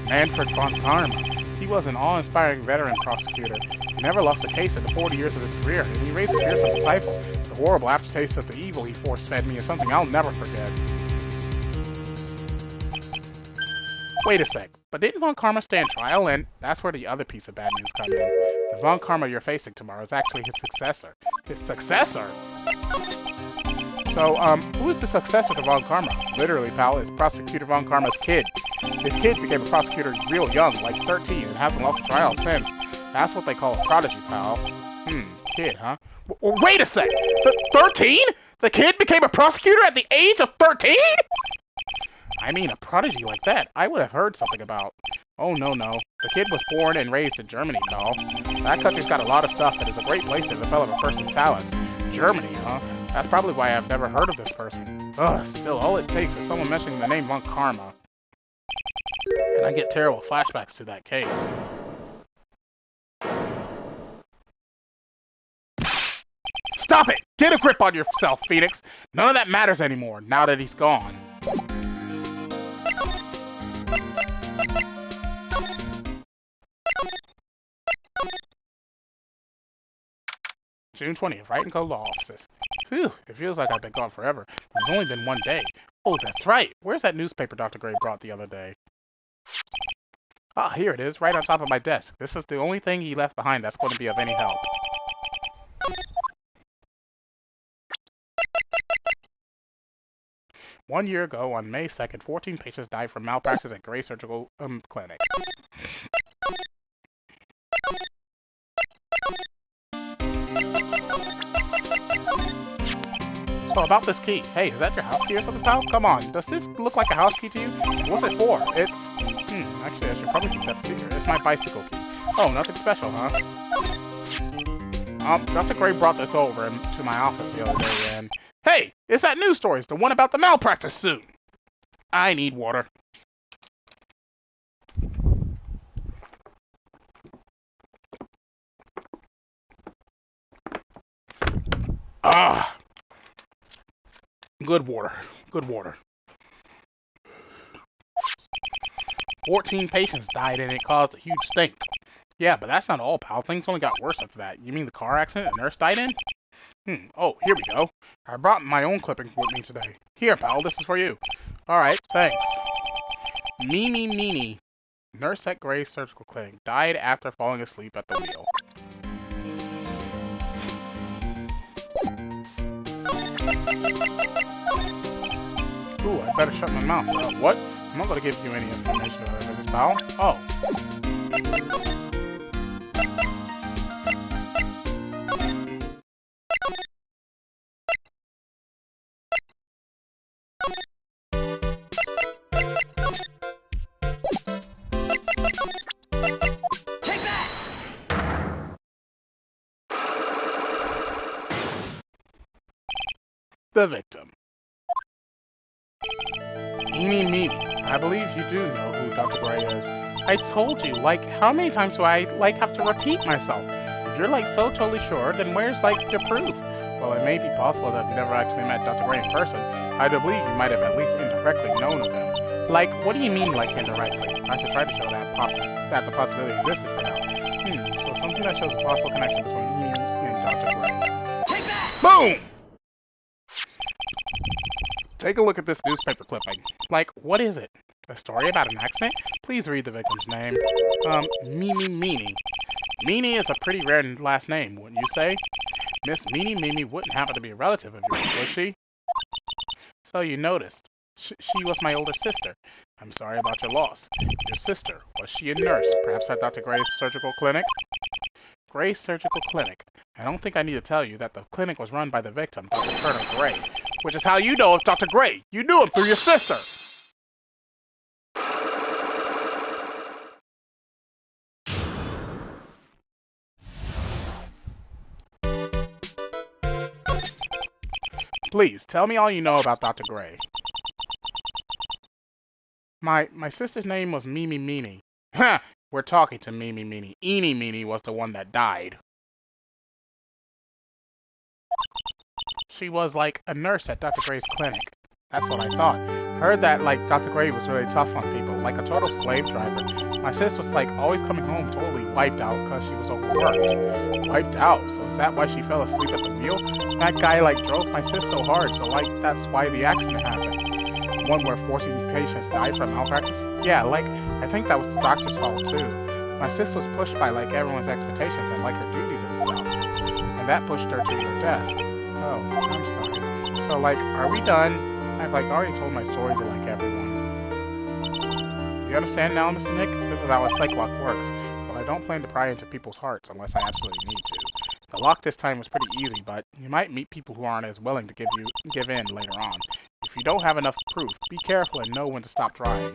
Manfred Von Karma. He was an awe-inspiring veteran prosecutor. He never lost a case in the 40 years of his career, and he raised a fearsome disciple. The horrible aftertaste of the evil he force-fed me is something I'll never forget. Wait a sec, but didn't Von Karma stand trial? And that's where the other piece of bad news comes in. The Von Karma you're facing tomorrow is actually his successor. His successor? So, who is the successor to Von Karma? Literally, pal, is Prosecutor Von Karma's kid. His kid became a prosecutor real young, like 13, and hasn't lost a trial since. That's what they call a prodigy, pal. Kid, huh? Wait a sec! 13? The kid became a prosecutor at the age of 13? I mean, a prodigy like that, I would have heard something about. Oh, no. The kid was born and raised in Germany and all. That country's got a lot of stuff that is a great place to develop a person's talents. Germany, huh? That's probably why I've never heard of this person. Ugh, still, all it takes is someone mentioning the name Von Karma. And I get terrible flashbacks to that case. Stop it! Get a grip on yourself, Phoenix! None of that matters anymore, now that he's gone. June 20th, Wright & Co. Law Offices. Phew, it feels like I've been gone forever. It's only been one day. Oh, that's right. Where's that newspaper Dr. Gray brought the other day? Ah, here it is, right on top of my desk. This is the only thing he left behind that's going to be of any help. 1 year ago, on May 2nd, 14 patients died from malpractice at Gray Surgical Clinic. So about this key. Hey, is that your house key or something, pal? Come on, does this look like a house key to you? What's it for? It's... actually, I should probably keep that secret. It's my bicycle key. Oh, nothing special, huh? Dr. Gray brought this over to my office the other day, and... Hey! It's that news story! It's the one about the malpractice suit! I need water. Ah! Good water. Good water. 14 patients died and it caused a huge stink. Yeah, but that's not all, pal. Things only got worse after that. You mean the car accident a nurse died in? Oh, here we go. I brought my own clippings with me today. Here, pal, this is for you. Alright, thanks. Meanie, nurse at Gray Surgical Clinic, died after falling asleep at the wheel. Ooh, I better shut my mouth. What? I'm not gonna give you any information about this, pal. Oh. The victim. Me. I believe you do know who Dr. Wright is. I told you, how many times do I, have to repeat myself? If you're, so totally sure, then where's, the proof? Well, it may be possible that you never actually met Dr. Wright in person. I do believe you might have at least indirectly known of him. What do you mean, indirectly? I should try to show that the possibility existed for now. So something that shows a possible connection between you and Dr. Wright. Take that! Boom! Take a look at this newspaper clipping. What is it? A story about an accident? Please read the victim's name. Meanie. Meanie is a pretty rare last name, wouldn't you say? Miss Meanie wouldn't happen to be a relative of yours, would she? So you noticed. She was my older sister. I'm sorry about your loss. Your sister, was she a nurse? Perhaps at Dr. Gray's surgical clinic? Gray Surgical Clinic. I don't think I need to tell you that the clinic was run by the victim, Dr. Colonel Gray, which is how you know of Dr. Gray. You knew him through your sister. Please, tell me all you know about Dr. Gray. My sister's name was Mimi Meanie. Ha! We're talking to Mimi Meanie. Eenie Meanie was the one that died. She was a nurse at Dr. Gray's clinic. That's what I thought. Heard that Dr. Gray was really tough on people, like a total slave driver. My sis was always coming home totally wiped out because she was overworked. Wiped out? So is that why she fell asleep at the wheel? That guy drove my sis so hard, so that's why the accident happened. One where 14 patients died from malpractice? Yeah, I think that was the doctor's fault too. My sis was pushed by everyone's expectations and her duties and stuff. And that pushed her to her death. Oh, I'm sorry. So are we done? I've already told my story to everyone. You understand now, Mr. Nick? This is how a psych lock works. But I don't plan to pry into people's hearts unless I absolutely need to. The lock this time was pretty easy, but you might meet people who aren't as willing to give in later on. If you don't have enough proof, be careful and know when to stop trying.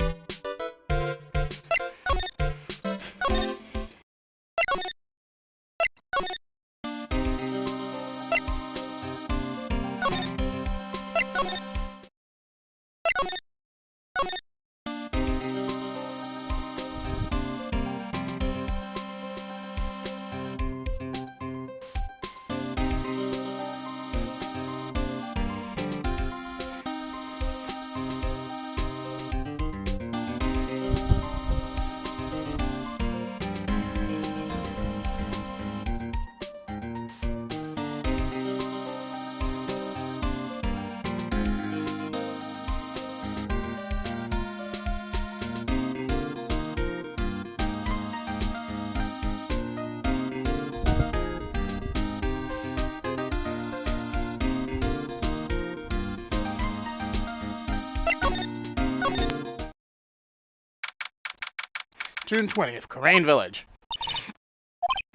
June 20th, Karain Village.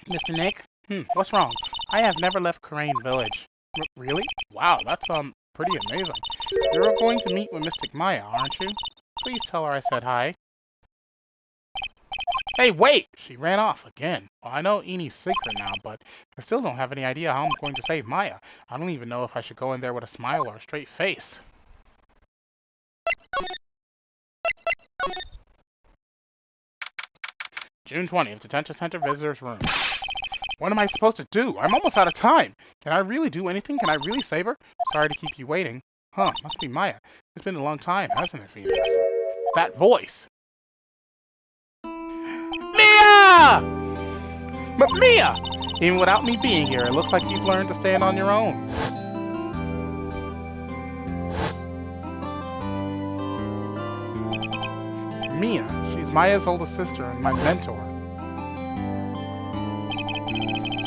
Mr. Nick? What's wrong? I have never left Karain Village. Really? Wow, that's, pretty amazing. You're going to meet with Mystic Maya, aren't you? Please tell her I said hi. Hey, wait! She ran off again. Well, I know Eni's secret now, but I still don't have any idea how I'm going to save Maya. I don't even know if I should go in there with a smile or a straight face. June 20th, Detention Center Visitors Room. What am I supposed to do? I'm almost out of time. Can I really do anything? Can I really save her? Sorry to keep you waiting. Huh, must be Maya. It's been a long time, hasn't it, Phoenix? That voice! Mia! But Mia! Even without me being here, it looks like you've learned to stand on your own. Mia, she's Maya's oldest sister and my mentor.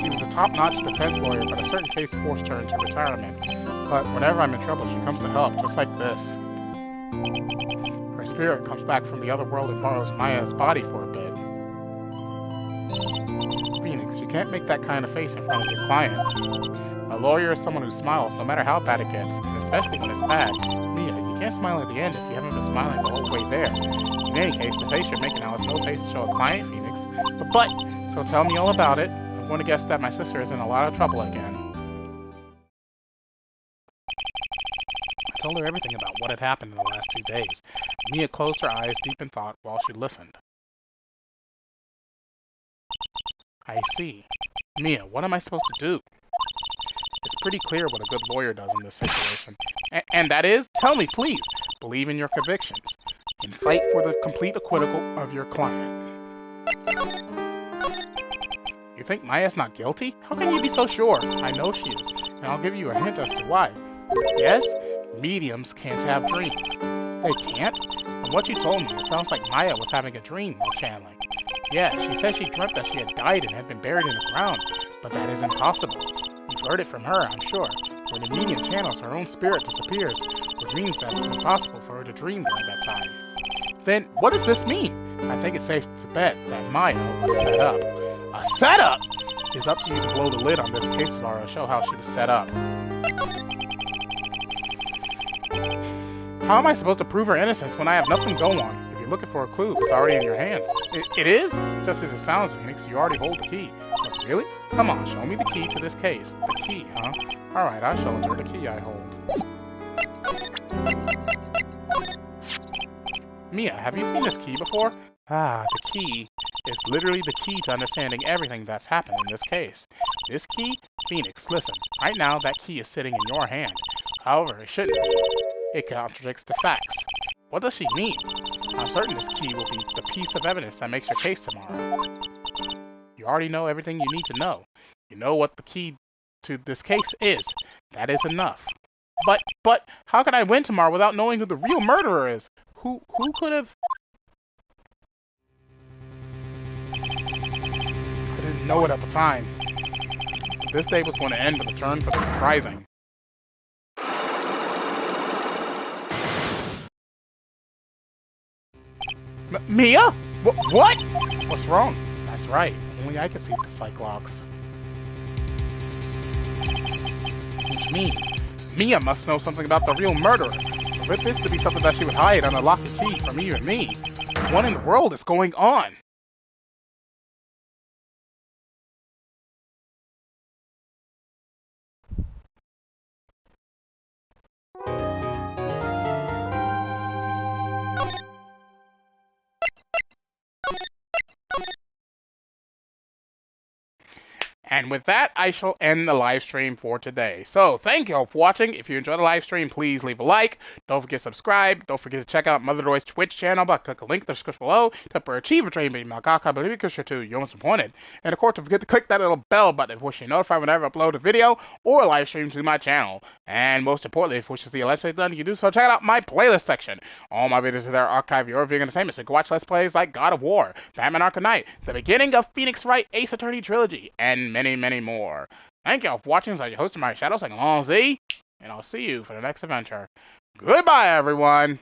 She was a top-notch defense lawyer, but a certain case forced her into retirement. But whenever I'm in trouble, she comes to help, just like this. Her spirit comes back from the other world and borrows Maya's body for a bit. Phoenix, you can't make that kind of face in front of your client. A lawyer is someone who smiles, no matter how bad it gets, and especially when it's bad. Mia, you can't smile at the end if you haven't been smiling the whole way there. In any case, the face you're making now is no face to show a client, Phoenix. But, so tell me all about it. I'm going to guess that my sister is in a lot of trouble again. I told her everything about what had happened in the last 2 days. Mia closed her eyes deep in thought while she listened. I see. Mia, what am I supposed to do? It's pretty clear what a good lawyer does in this situation. And that is? Tell me, please. Believe in your convictions. And fight for the complete acquittal of your client. You think Maya's not guilty? How can you be so sure? I know she is, and I'll give you a hint as to why. Yes? Mediums can't have dreams. They can't? From what you told me, it sounds like Maya was having a dream while channeling. Yeah, she said she dreamt that she had died and had been buried in the ground, but that is impossible. You've heard it from her, I'm sure. When a medium channels, her own spirit disappears, which means that it's impossible for her to dream during that time. Then, what does this mean? I think it's safe to bet that Maya was set up. A setup? It's up to you to blow the lid on this case tomorrow and show how she was set up. How am I supposed to prove her innocence when I have nothing going on? If you're looking for a clue, it's already in your hands. It is? Just as it sounds, Phoenix, you already hold the key. But really? Come on, show me the key to this case. The key, huh? Alright, I'll show her the key I hold. Mia, have you seen this key before? Ah, the key. It's literally the key to understanding everything that's happened in this case. This key? Phoenix, listen. Right now, that key is sitting in your hand. However, it shouldn't be. It contradicts the facts. What does she mean? I'm certain this key will be the piece of evidence that makes your case tomorrow. You already know everything you need to know. You know what the key to this case is. That is enough. But, how can I win tomorrow without knowing who the real murderer is? Who could have... I didn't know it at the time. This day was going to end with a turn for the surprising. Mia? What? What's wrong? That's right. Only I can see the Cyclops. Which means, Mia must know something about the real murderer. For this to be something that she would hide on a lock and key from you and me. What in the world is going on? And with that, I shall end the live stream for today. So, thank you all for watching. If you enjoyed the live stream, please leave a like. Don't forget to subscribe. Don't forget to check out Mother-Noroi's Twitch channel by clicking the link in the description below. To achieve a training Magaka, believe it, too, you're most important. And of course, don't forget to click that little bell button if you wish to be notified whenever I upload a video or a live stream to my channel. And most importantly, if you wish to see a let's play done, you can do so. Check out my playlist section. All my videos are there archived your viewing entertainment, so you can watch let's plays like God of War, Batman Arkham Knight, the beginning of Phoenix Wright, Ace Attorney Trilogy, and many, many more. Thank you all for watching. This is your host, TheAmariaShadow, saying long Z, and I'll see you for the next adventure. Goodbye, everyone!